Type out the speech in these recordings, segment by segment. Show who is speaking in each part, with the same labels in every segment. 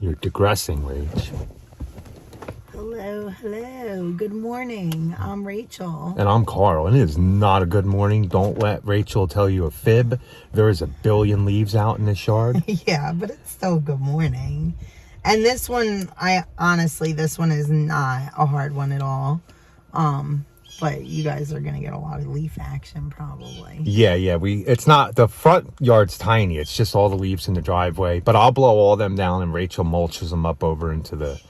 Speaker 1: You're digressing, Rach.
Speaker 2: Hello. Good morning. I'm Rachel.
Speaker 1: And I'm Carl, and it is not a good morning. Don't let Rachel tell you a fib. There is a billion leaves out in this yard.
Speaker 2: Yeah, but it's still good morning. And this one, this one is not a hard one at all. But you guys are gonna get a lot of leaf action probably.
Speaker 1: Yeah. It's not, the front yard's tiny. It's just all the leaves in the driveway. But I'll blow all them down, and Rachel mulches them up over into the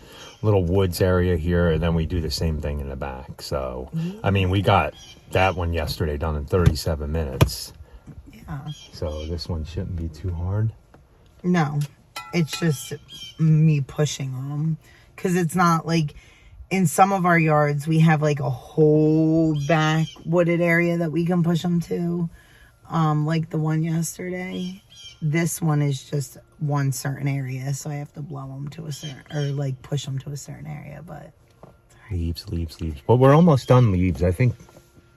Speaker 1: little woods area here, and then we do the same thing in the back. So, I mean, we got that one yesterday done in 37 minutes.
Speaker 2: Yeah.
Speaker 1: So this one shouldn't be too hard.
Speaker 2: No, it's just me pushing them. Because it's not like, in some of our yards, we have like a whole back wooded area that we can push them to. Like the one yesterday. This one is just one certain area, so I have to blow them to a certain, or like push them to a certain area, but.
Speaker 1: Leaves. Well, we're almost done leaves. I think,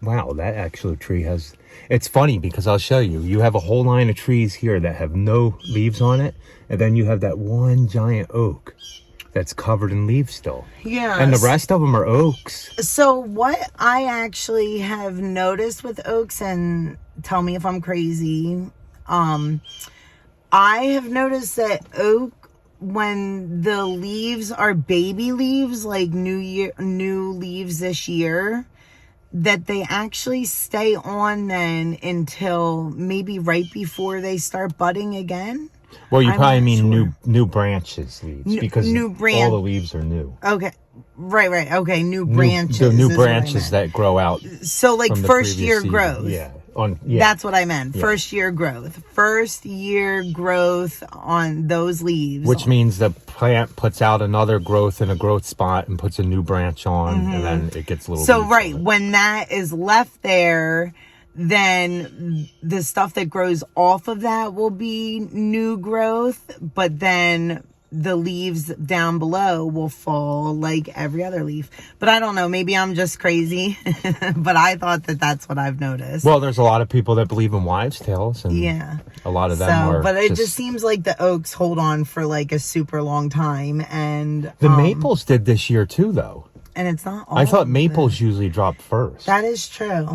Speaker 1: wow, that actual tree has, it's funny because I'll show you. You have a whole line of trees here that have no leaves on it, and then you have that one giant oak that's covered in leaves still.
Speaker 2: Yeah.
Speaker 1: And the rest of them are oaks.
Speaker 2: So what I actually have noticed with oaks, and tell me if I'm crazy, I have noticed that oak, when the leaves are baby leaves, like new leaves this year, that they actually stay on then until maybe right before they start budding again.
Speaker 1: Well, you probably mean new branches leaves, because
Speaker 2: all
Speaker 1: the leaves are new.
Speaker 2: Okay. Right. Okay, new branches.
Speaker 1: The new branches that grow out.
Speaker 2: So like first year growth.
Speaker 1: Yeah.
Speaker 2: That's what I meant.
Speaker 1: Yeah.
Speaker 2: First year growth on those leaves.
Speaker 1: Which means the plant puts out another growth in a growth spot and puts a new branch on, and then it gets little.
Speaker 2: So right, when that is left there, then the stuff that grows off of that will be new growth, but then the leaves down below will fall like every other leaf. But I don't know, maybe I'm just crazy, but I thought that's what I've noticed.
Speaker 1: Well, there's a lot of people that believe in wives' tales, and a lot of them are.
Speaker 2: But it just seems like the oaks hold on for like a super long time, and
Speaker 1: the maples did this year too, though.
Speaker 2: And it's not all
Speaker 1: I thought maples usually dropped first.
Speaker 2: That is true.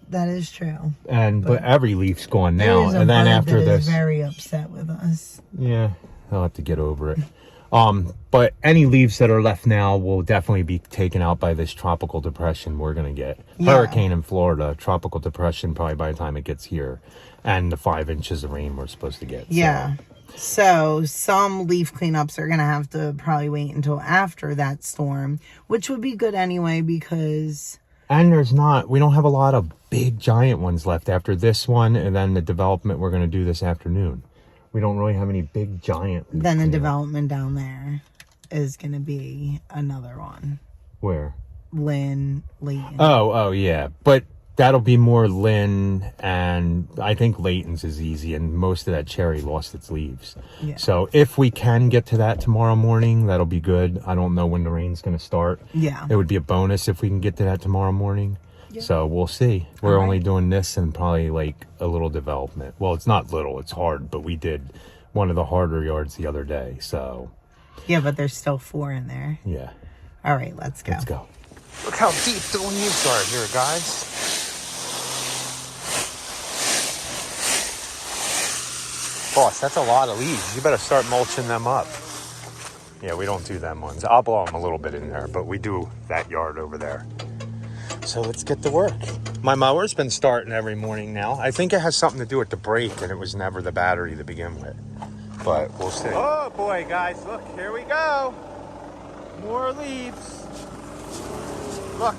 Speaker 1: But every leaf's gone now, and then after this,
Speaker 2: is very upset with us.
Speaker 1: Yeah, I'll have to get over it. But any leaves that are left now will definitely be taken out by this tropical depression we're going to get. Hurricane in Florida, tropical depression probably by the time it gets here, and the 5 inches of rain we're supposed to get.
Speaker 2: Yeah. So some leaf cleanups are going to have to probably wait until after that storm, which would be good anyway because...
Speaker 1: And we don't have a lot of big giant ones left after this one, and then the development we're going to do this afternoon. We don't really have any big giant.
Speaker 2: Then the development down there is going to be another one.
Speaker 1: Where?
Speaker 2: Layton.
Speaker 1: Oh, yeah. But that'll be more Lynn, and I think Layton's is easy, and most of that cherry lost its leaves. Yeah. So if we can get to that tomorrow morning, that'll be good. I don't know when the rain's going to start. Yeah. It would be a bonus if we can get to that tomorrow morning. Yeah. So we'll see. We're only doing this and probably like a little development. Well, it's not little, it's hard, but we did one of the harder yards the other day, so.
Speaker 2: Yeah, but there's still 4 in there.
Speaker 1: Yeah.
Speaker 2: All right, let's go.
Speaker 1: Look how deep the leaves are here, guys. Boss, that's a lot of leaves. You better start mulching them up. Yeah, we don't do them ones. I'll blow them a little bit in there, but we do that yard over there. So let's get to work. My mower's been starting every morning now. I think it has something to do with the brake, and it was never the battery to begin with. But we'll see. Oh boy, guys, look, here we go. More leaves. Look.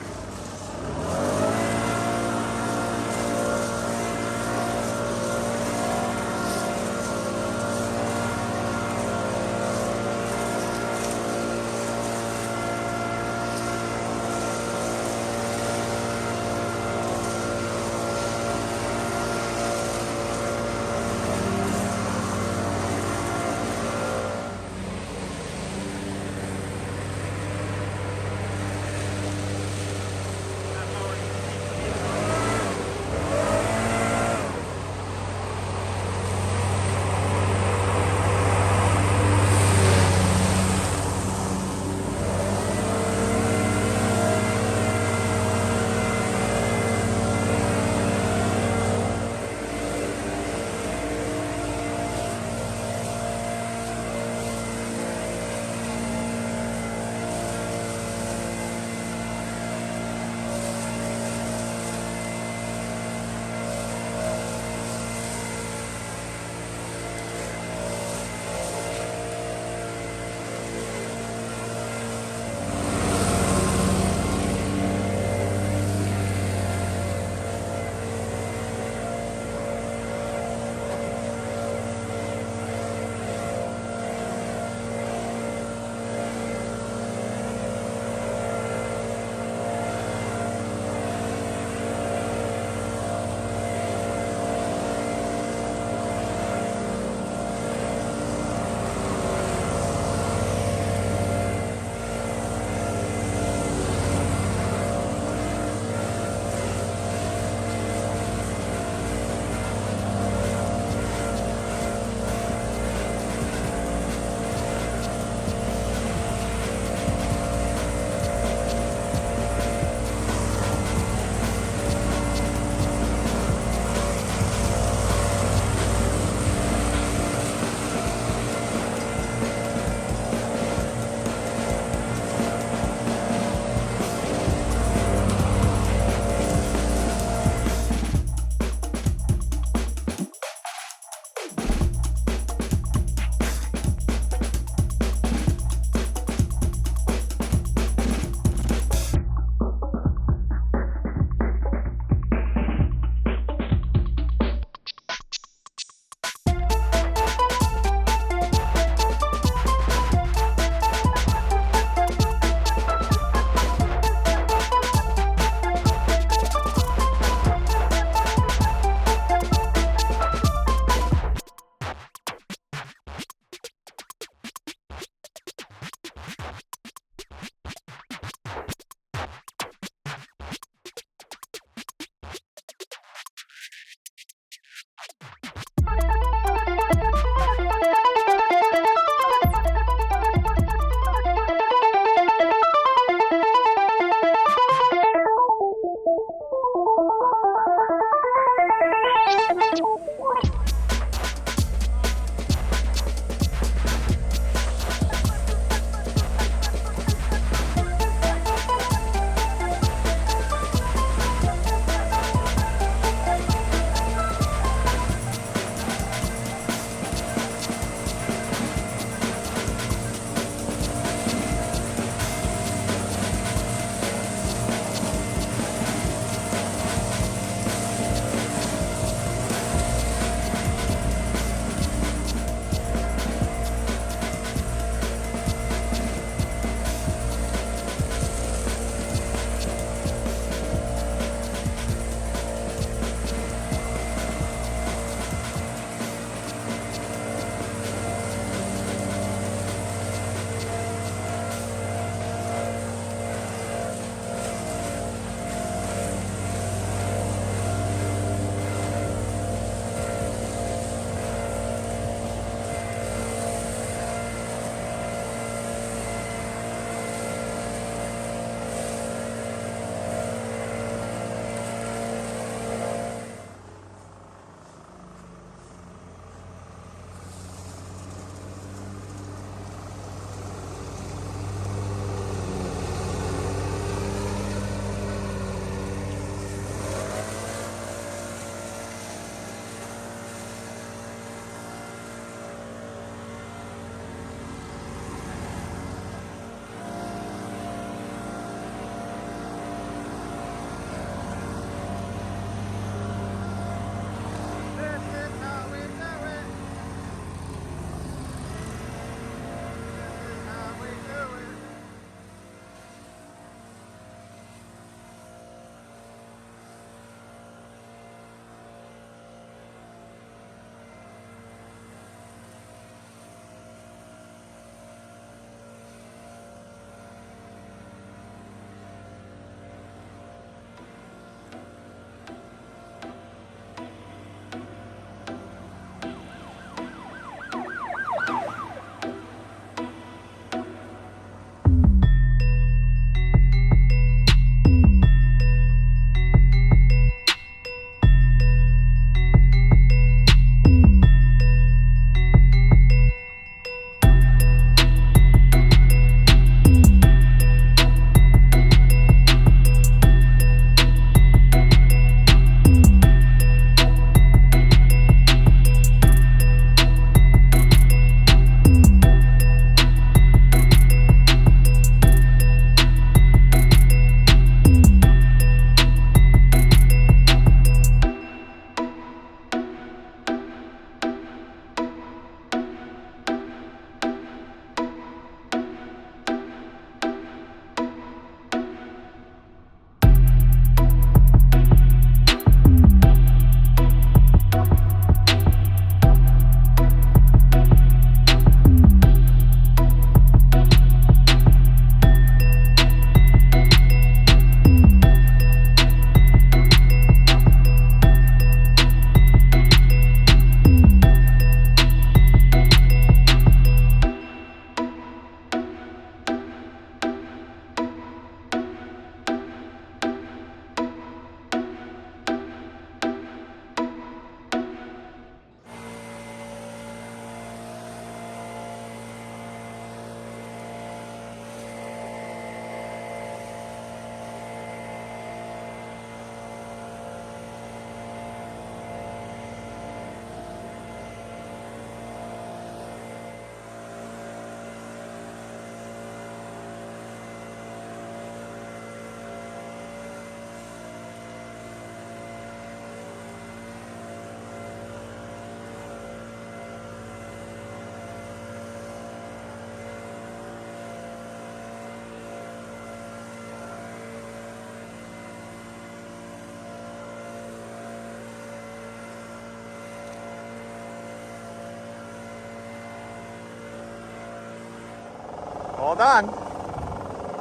Speaker 1: All done.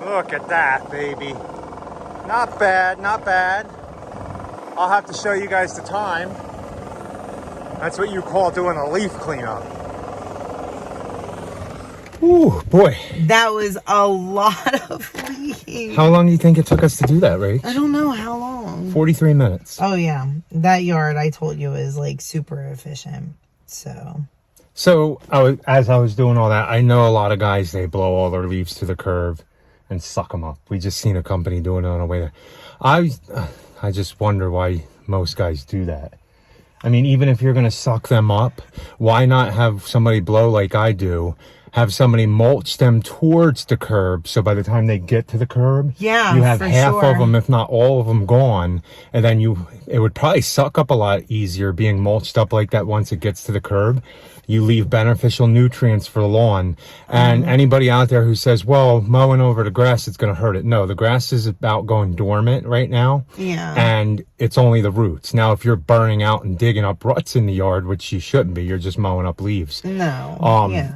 Speaker 1: Look at that, baby. Not bad, not bad. I'll have to show you guys the time. That's what you call doing a leaf cleanup. Ooh, boy.
Speaker 2: That was a lot of leaves.
Speaker 1: How long do you think it took us to do that, Rach?
Speaker 2: I don't know how long.
Speaker 1: 43 minutes.
Speaker 2: Oh, yeah. That yard, I told you, is like super efficient. So
Speaker 1: as I was doing all that, I know a lot of guys, they blow all their leaves to the curb and suck them up. We just seen a company doing it on the way there. I just wonder why most guys do that. I mean, even if you're going to suck them up, why not have somebody blow like I do? Have somebody mulch them towards the curb, so by the time they get to the curb, you have half of them, if not all of them, gone, and then it would probably suck up a lot easier being mulched up like that. Once it gets to the curb, you leave beneficial nutrients for the lawn. And anybody out there who says, well, mowing over the grass, it's going to hurt it. No, the grass is about going dormant right now.
Speaker 2: Yeah.
Speaker 1: And it's only the roots. Now, if you're burning out and digging up ruts in the yard, which you shouldn't be, you're just mowing up leaves.
Speaker 2: No.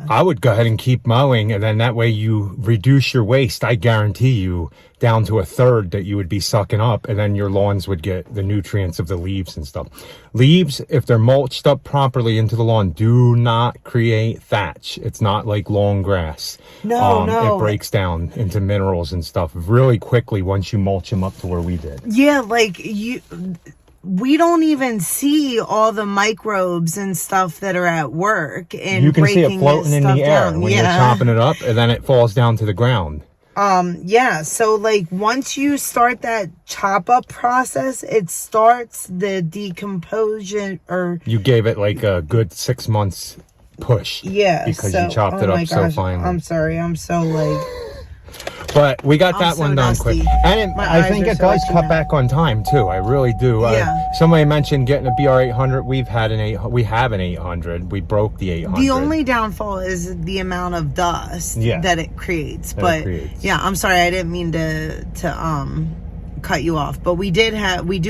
Speaker 1: I would go ahead and keep mowing, and then that way you reduce your waste. I guarantee you down to a third that you would be sucking up, and then your lawns would get the nutrients of the leaves and stuff. Leaves, if they're mulched up properly into the lawn, do not create thatch. It's not like long grass.
Speaker 2: No.
Speaker 1: It breaks down into minerals and stuff really quickly once you mulch them up to where we did.
Speaker 2: Yeah, like we don't even see all the microbes and stuff that are at work. And
Speaker 1: you can see it floating in the air when you're chopping it up, and then it falls down to the ground.
Speaker 2: So like once you start that chop up process, it starts the decomposition, or
Speaker 1: you gave it like a good 6 months push.
Speaker 2: Yeah.
Speaker 1: Because you chopped it up so finely.
Speaker 2: I'm sorry. I'm so like.
Speaker 1: But we got that one done quick. And I think it does cut back on time too. I really do.
Speaker 2: Yeah.
Speaker 1: Somebody mentioned getting a BR800. We have an 800. We broke the 800.
Speaker 2: The only downfall is the amount of dust that it creates. Yeah, I'm sorry. I didn't mean to cut you off, but we do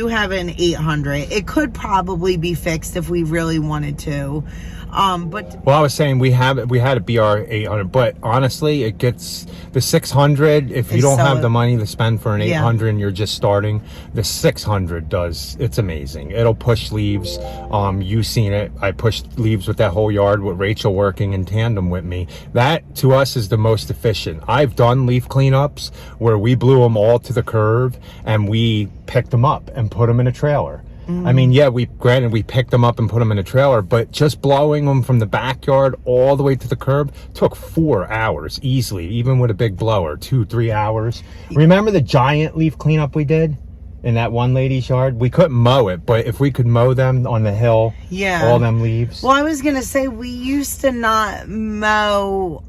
Speaker 2: have an 800. It could probably be fixed if we really wanted to. Well,
Speaker 1: I was saying we had a BR 800, but honestly, it gets the 600. If you don't have the money to spend for an 800 and you're just starting, the 600 does. It's amazing. It'll push leaves. You've seen it. I pushed leaves with that whole yard with Rachel working in tandem with me. That to us is the most efficient. I've done leaf cleanups where we blew them all to the curb and we picked them up and put them in a trailer. I mean, yeah, we picked them up and put them in a trailer, but just blowing them from the backyard all the way to the curb took 4 hours easily, even with a big blower, 2-3 hours. Remember the giant leaf cleanup we did in that one lady's yard? We couldn't mow it, but if we could mow them on the hill, all them leaves.
Speaker 2: Well, I was going to say, we used to not mow,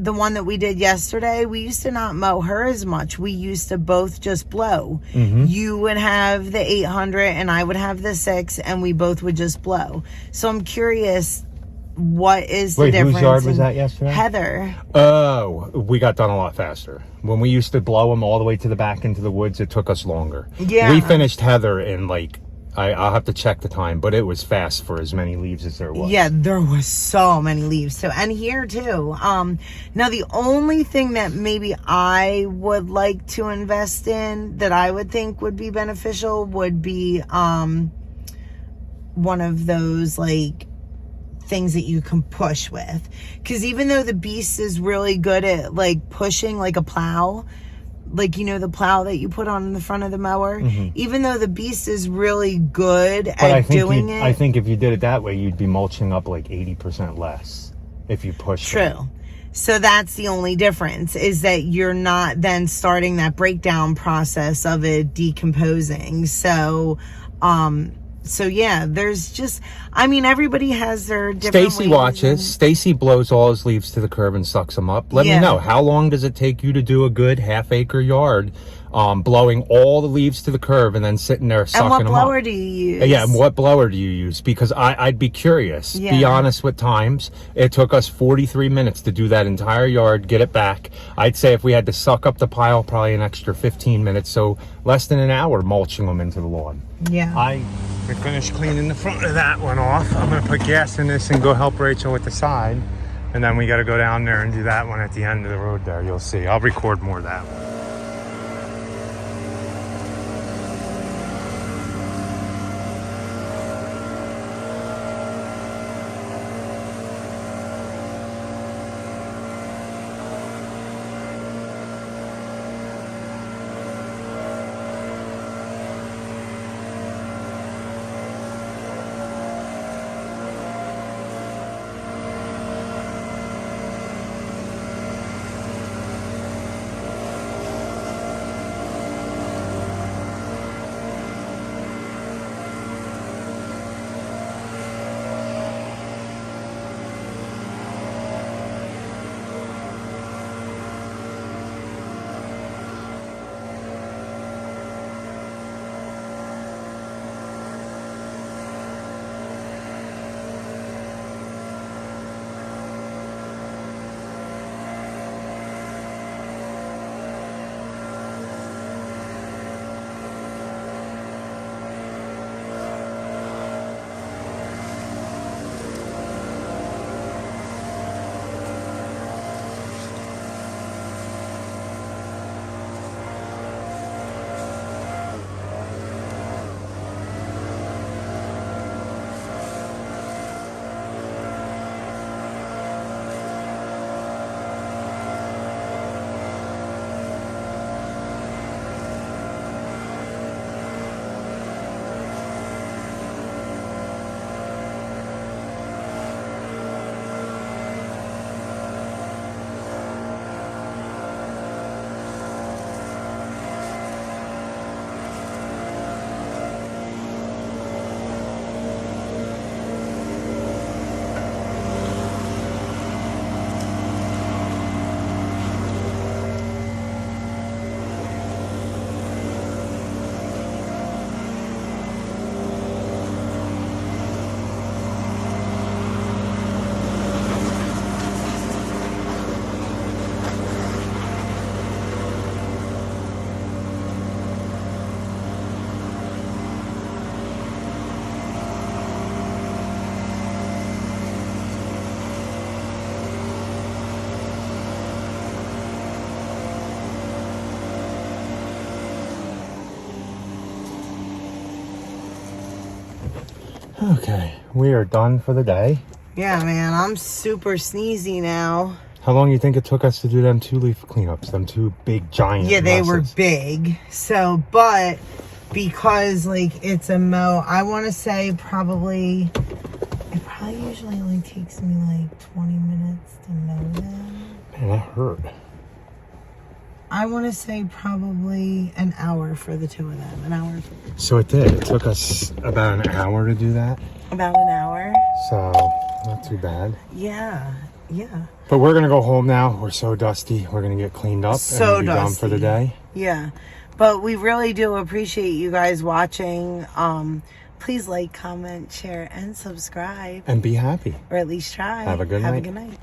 Speaker 2: the one that we did yesterday, we used to not mow her as much. We used to both just blow. You would have the 800 and I would have the 6, and we both would just blow. So I'm curious, what is the difference?
Speaker 1: Whose yard was that yesterday?
Speaker 2: Heather.
Speaker 1: Oh, we got done a lot faster. When we used to blow them all the way to the back into the woods, it took us longer.
Speaker 2: Yeah.
Speaker 1: We finished Heather in like, I'll have to check the time, but it was fast for as many leaves as there was.
Speaker 2: Yeah, there was so many leaves. So, and here too. Now the only thing that maybe I would like to invest in that I would think would be beneficial would be one of those like things that you can push with. Because even though the Beast is really good at like pushing like a plow, like, you know, the plow that you put on the front of the mower, even though the Beast is really good at doing it.
Speaker 1: I think if you did it that way, you'd be mulching up like 80% less if you push.
Speaker 2: True. So that's the only difference, is that you're not then starting that breakdown process of it decomposing. So yeah, there's just, I mean, everybody has their different
Speaker 1: Stacy watches. Stacy blows all his leaves to the curb and sucks them up. Let me know, how long does it take you to do a good half-acre yard, blowing all the leaves to the curb and then sitting there sucking them up?
Speaker 2: And what blower do you use?
Speaker 1: Yeah, and what blower do you use? Because I'd be curious.
Speaker 2: Yeah.
Speaker 1: Be honest with times. It took us 43 minutes to do that entire yard, get it back. I'd say if we had to suck up the pile, probably an extra 15 minutes, so less than an hour mulching them into the lawn.
Speaker 2: Yeah.
Speaker 1: I finished cleaning the front of that one off. I'm going to put gas in this and go help Rachel with the side. And then we got to go down there and do that one at the end of the road there. You'll see. I'll record more of that one. Okay, we are done for the day.
Speaker 2: Yeah, man, I'm super sneezy now.
Speaker 1: How long do you think it took us to do them 2-leaf cleanups? Them two big giant
Speaker 2: Yeah, they were
Speaker 1: messes?
Speaker 2: big. So, but because like it's a mow, I want to say probably, it probably usually only takes me like 20 minutes to mow them.
Speaker 1: Man, that hurt.
Speaker 2: I want to say probably an hour for the two of them. An hour.
Speaker 1: So it did. It took us about an hour to do that.
Speaker 2: About an hour.
Speaker 1: So, not too bad.
Speaker 2: Yeah. Yeah.
Speaker 1: But we're going to go home now. We're so dusty. We're going to get cleaned up
Speaker 2: So
Speaker 1: and be done for the day.
Speaker 2: Yeah. But we really do appreciate you guys watching. Please like, comment, share, and subscribe.
Speaker 1: And be happy.
Speaker 2: Or at least try.
Speaker 1: Have a good night.
Speaker 2: Have a good night.